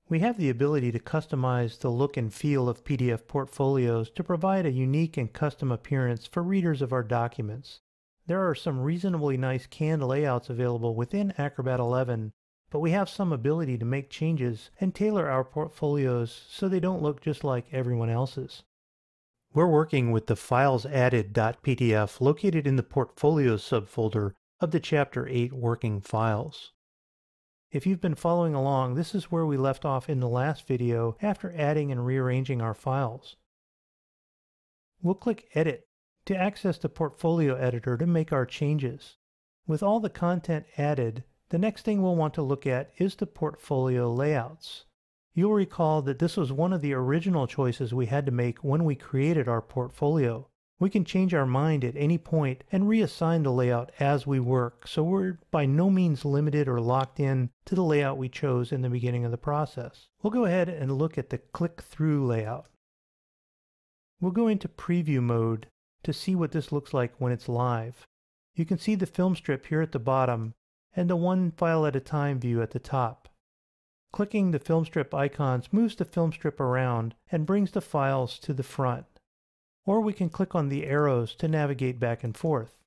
We have the ability to customize the look and feel of PDF portfolios to provide a unique and custom appearance for readers of our documents. There are some reasonably nice canned layouts available within Acrobat 11, but we have some ability to make changes and tailor our portfolios so they don't look just like everyone else's. We're working with the Files Added.pdf located in the Portfolios subfolder of the Chapter 8 Working Files. If you've been following along, this is where we left off in the last video after adding and rearranging our files. We'll click Edit to access the Portfolio Editor to make our changes. With all the content added, the next thing we'll want to look at is the portfolio layouts. You'll recall that this was one of the original choices we had to make when we created our portfolio. We can change our mind at any point and reassign the layout as we work, so we're by no means limited or locked in to the layout we chose in the beginning of the process. We'll go ahead and look at the click-through layout. We'll go into preview mode to see what this looks like when it's live. You can see the film strip here at the bottom and the one file at a time view at the top. Clicking the film strip icons moves the film strip around and brings the files to the front. Or we can click on the arrows to navigate back and forth.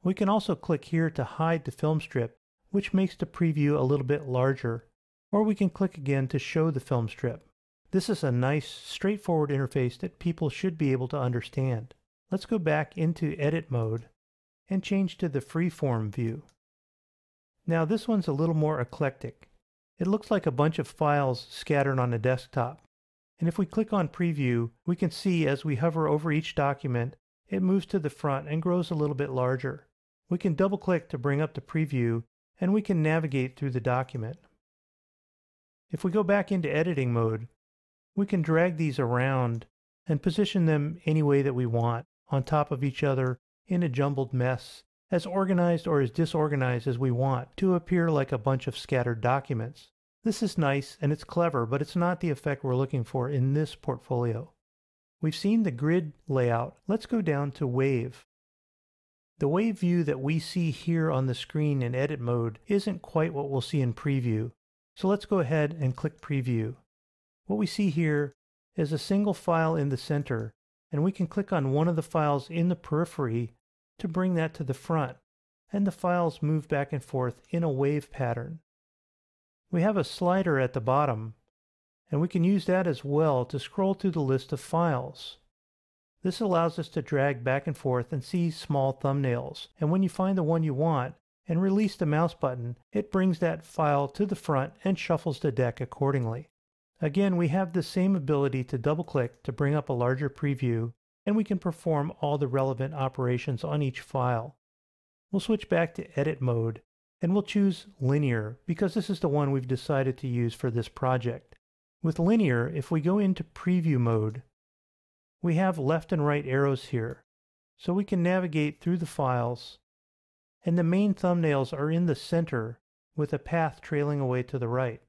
We can also click here to hide the film strip, which makes the preview a little bit larger. Or we can click again to show the film strip. This is a nice, straightforward interface that people should be able to understand. Let's go back into edit mode and change to the freeform view. Now this one's a little more eclectic. It looks like a bunch of files scattered on a desktop. And if we click on preview, we can see as we hover over each document, it moves to the front and grows a little bit larger. We can double click to bring up the preview and we can navigate through the document. If we go back into editing mode, we can drag these around and position them any way that we want, on top of each other in a jumbled mess, as organized or as disorganized as we want to appear like a bunch of scattered documents. This is nice and it's clever, but it's not the effect we're looking for in this portfolio. We've seen the grid layout. Let's go down to Wave. The wave view that we see here on the screen in edit mode isn't quite what we'll see in preview. So let's go ahead and click preview. What we see here is a single file in the center, and we can click on one of the files in the periphery to bring that to the front, and the files move back and forth in a wave pattern. We have a slider at the bottom, and we can use that as well to scroll through the list of files. This allows us to drag back and forth and see small thumbnails, and when you find the one you want and release the mouse button, it brings that file to the front and shuffles the deck accordingly. Again, we have the same ability to double-click to bring up a larger preview, and we can perform all the relevant operations on each file. We'll switch back to edit mode, and we'll choose linear because this is the one we've decided to use for this project. With linear, if we go into preview mode, we have left and right arrows here, so we can navigate through the files, and the main thumbnails are in the center with a path trailing away to the right.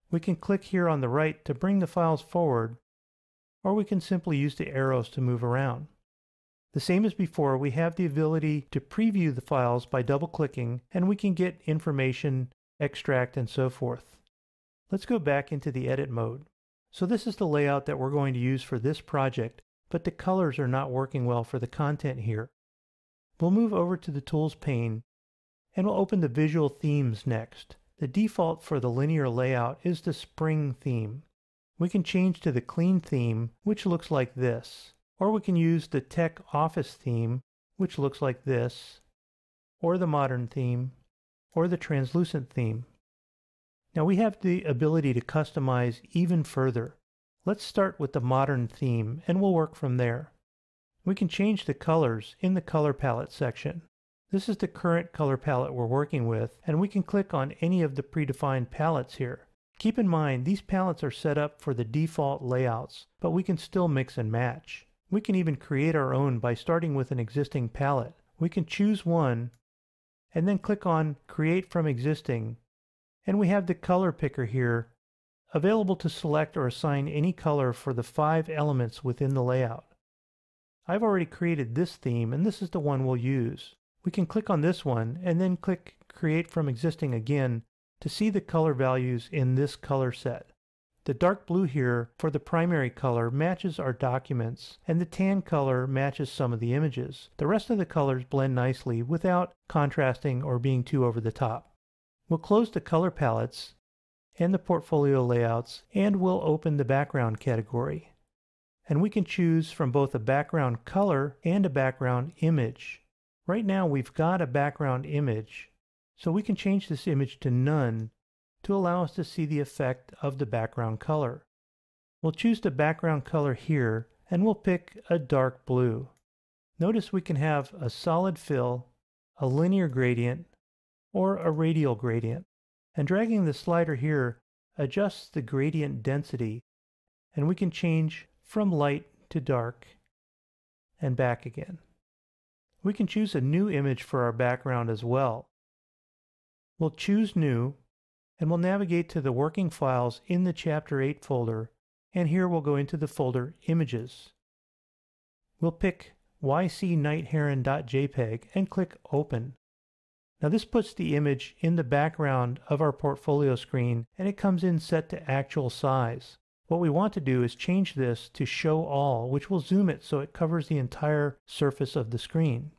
We can click here on the right to bring the files forward, or we can simply use the arrows to move around. The same as before, we have the ability to preview the files by double-clicking, and we can get information, extract, and so forth. Let's go back into the edit mode. So this is the layout that we're going to use for this project, but the colors are not working well for the content here. We'll move over to the Tools pane, and we'll open the Visual Themes next. The default for the linear layout is the Spring theme. We can change to the Clean theme, which looks like this. Or we can use the Tech Office theme, which looks like this, or the Modern theme, or the Translucent theme. Now we have the ability to customize even further. Let's start with the Modern theme, and we'll work from there. We can change the colors in the Color Palette section. This is the current color palette we're working with, and we can click on any of the predefined palettes here. Keep in mind, these palettes are set up for the default layouts, but we can still mix and match. We can even create our own by starting with an existing palette. We can choose one and then click on Create from Existing, and we have the color picker here available to select or assign any color for the 5 elements within the layout. I've already created this theme, and this is the one we'll use. We can click on this one and then click Create from Existing again to see the color values in this color set. The dark blue here for the primary color matches our documents, and the tan color matches some of the images. The rest of the colors blend nicely without contrasting or being too over the top. We'll close the color palettes and the portfolio layouts, and we'll open the background category. And we can choose from both a background color and a background image. Right now we've got a background image, so we can change this image to none to allow us to see the effect of the background color. We'll choose the background color here, and we'll pick a dark blue. Notice we can have a solid fill, a linear gradient, or a radial gradient. And dragging the slider here adjusts the gradient density, and we can change from light to dark and back again. We can choose a new image for our background as well. We'll choose New, and we'll navigate to the working files in the Chapter 8 folder, and here we'll go into the folder Images. We'll pick ycnightheron.jpg and click Open. Now this puts the image in the background of our portfolio screen, and it comes in set to actual size. What we want to do is change this to Show All, which will zoom it so it covers the entire surface of the screen.